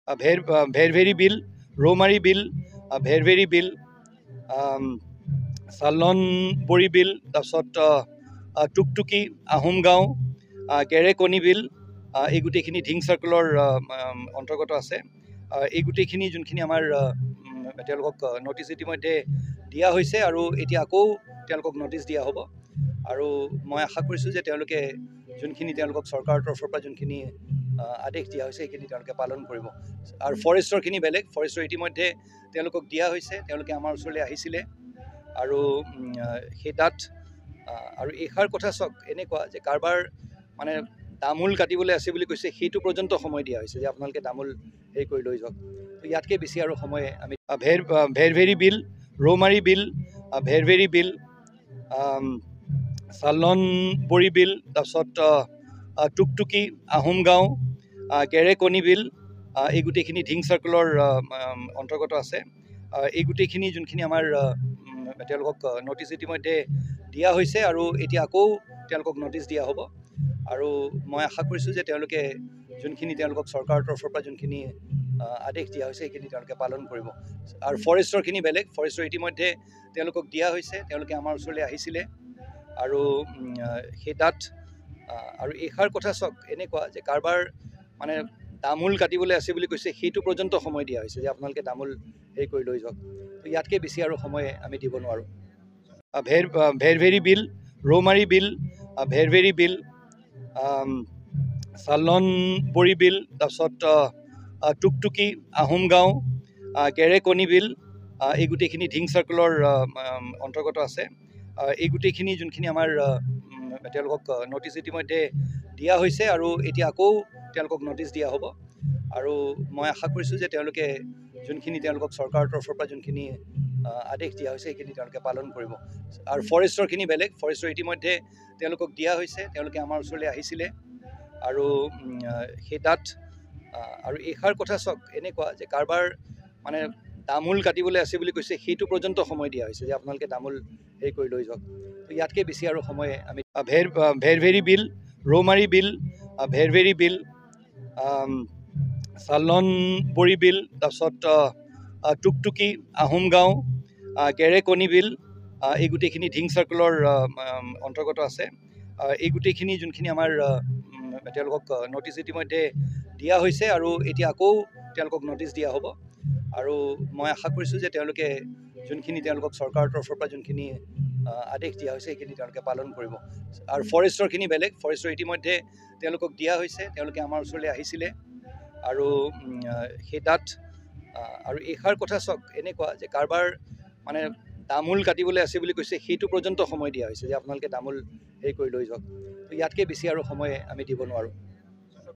ভেৰভেৰি বিল, ৰৌমাৰী বিল, ভেৰভেৰি বিল, চালনবৰী বিল, তাৰপিছত টুকটুকি, আহোম গাঁও, গেৰেকণি বিল, এই গোটেইখিনি ধিং চাৰ্কলৰ অন্তৰ্গত আছে। এই গোটেইখিনি যোনখিনি আমাৰ তেওঁলোকক নটিচ ইতিমধ্যে দিয়া হৈছে আৰু এতিয়া আকৌ তেওঁলোকক নটিচ দিয়া হ'ব। আৰু মই আশা কৰিছোঁ যে তেওঁলোকে যোনখিনি তেওঁলোকক চৰকাৰৰ তৰফৰ পৰা যোনখিনি আদেশ দিয়া হৈছে সেইখিনি তেওঁলোকে পালন কৰিব। আৰু ফৰেষ্টৰখিনি বেলেগ, ফৰেষ্টৰ ইতিমধ্যে তেওঁলোকক দিয়া হৈছে, তেওঁলোকে আমাৰ ওচৰলৈ আহিছিলে আৰু সেই তাত আৰু এইষাৰ কথা চাওক এনেকুৱা যে কাৰোবাৰ মানে তামোল কাটিবলৈ আছে বুলি কৈছে, সেইটো পৰ্যন্ত সময় দিয়া হৈছে যে আপোনালোকে তামোল হেৰি কৰি লৈ যাওক। তো ইয়াতকৈ বেছি আৰু সময় আমি ভেৰভেৰি বিল, ৰৌমাৰী বিল, ভেৰভেৰি বিল, চালনবৰী বিল, তাৰপিছত টুকটুকি, আহোম গাঁও, গেৰেকণি বিল, এই গোটেইখিনি ধিং চাৰ্কলৰ অন্তৰ্গত আছে। এই গোটেইখিনি যোনখিনি আমাৰ তেওঁলোকক নটিচ ইতিমধ্যে দিয়া হৈছে আৰু এতিয়া আকৌ তেওঁলোকক নটিচ দিয়া হ'ব। আৰু মই আশা কৰিছোঁ যে তেওঁলোকে যোনখিনি তেওঁলোকক চৰকাৰৰ তৰফৰ পৰা যোনখিনি আদেশ দিয়া হৈছে সেইখিনি তেওঁলোকে পালন কৰিব। আৰু ফৰেষ্টৰখিনি বেলেগ, ফৰেষ্টৰ ইতিমধ্যে তেওঁলোকক দিয়া হৈছে, তেওঁলোকে আমাৰ ওচৰলৈ আহিছিলে আৰু সেই তাত আৰু এইষাৰ কথা চাওক এনেকুৱা যে কাৰোবাৰ মানে তামোল কাটিবলৈ আছে বুলি কৈছে, সেইটো পৰ্যন্ত সময় দিয়া হৈছে যে আপোনালোকে তামোল হেৰি কৰি লৈ যাওক। তো ইয়াতকৈ বেছি আৰু সময় আমি দিব নোৱাৰোঁ। ভেৰভেৰি বিল, ৰৌমাৰী বিল, ভেৰভেৰি বিল, চালনবৰী বিল, তাৰপিছত টুকটুকি, আহোম গাঁও, গেৰেকণি বিল, এই গোটেইখিনি ধিং চাৰ্কলৰ অন্তৰ্গত আছে। এই গোটেইখিনি যোনখিনি আমাৰ তেওঁলোকক নটিচ ইতিমধ্যে দিয়া হৈছে আৰু এতিয়া আকৌ তেওঁলোকক নটিচ দিয়া হ'ব। আৰু মই আশা কৰিছোঁ যে তেওঁলোকে যোনখিনি তেওঁলোকক চৰকাৰৰ তৰফৰ পৰা যোনখিনি আদেশ দিয়া হৈছে সেইখিনি তেওঁলোকে পালন কৰিব। আৰু ফৰেষ্টৰখিনি বেলেগ, ফৰেষ্টৰ ইতিমধ্যে তেওঁলোকক দিয়া হৈছে, তেওঁলোকে আমাৰ ওচৰলৈ আহিছিলে আৰু সেই তাত আৰু এইষাৰ কথা চাওক এনেকুৱা যে কাৰোবাৰ মানে তামোল কাটিবলৈ আছে বুলি কৈছে, সেইটো পৰ্যন্ত সময় দিয়া হৈছে যে আপোনালোকে তামোল হেৰি কৰি লৈ যাওক। তো ইয়াতকৈ বেছি আৰু সময় আমি ভেৰভেৰি বিল, ৰৌমাৰী বিল, ভেৰভেৰি বিল, চালনবৰী বিল, তাৰপিছত টুকটুকি, আহোম গাঁও, গেৰেকণি বিল, এই গোটেইখিনি ধিং চাৰ্কলৰ অন্তৰ্গত আছে। এই গোটেইখিনি যোনখিনি আমাৰ তেওঁলোকক নটিচ ইতিমধ্যে দিয়া হৈছে আৰু এতিয়া আকৌ তেওঁলোকক নটিচ দিয়া হ'ব। আৰু মই আশা কৰিছোঁ যে তেওঁলোকে যোনখিনি তেওঁলোকক চৰকাৰৰ তৰফৰ পৰা যোনখিনি আদেশ দিয়া হৈছে সেইখিনি তেওঁলোকে পালন কৰিব। আৰু ফৰেষ্টৰখিনি বেলেগ, ফৰেষ্টৰ ইতিমধ্যে তেওঁলোকক দিয়া হৈছে, তেওঁলোকে আমাৰ ওচৰলৈ আহিছিলে আৰু সেই তাত আৰু এইষাৰ কথা চাওক এনেকুৱা যে কাৰোবাৰ মানে তামোল কাটিবলৈ আছে বুলি কৈছে, সেইটো পৰ্যন্ত সময় দিয়া হৈছে যে আপোনালোকে তামোল হেৰি কৰি লৈ যাওক। তো ইয়াতকৈ বেছি আৰু সময় আমি দিব নোৱাৰোঁ।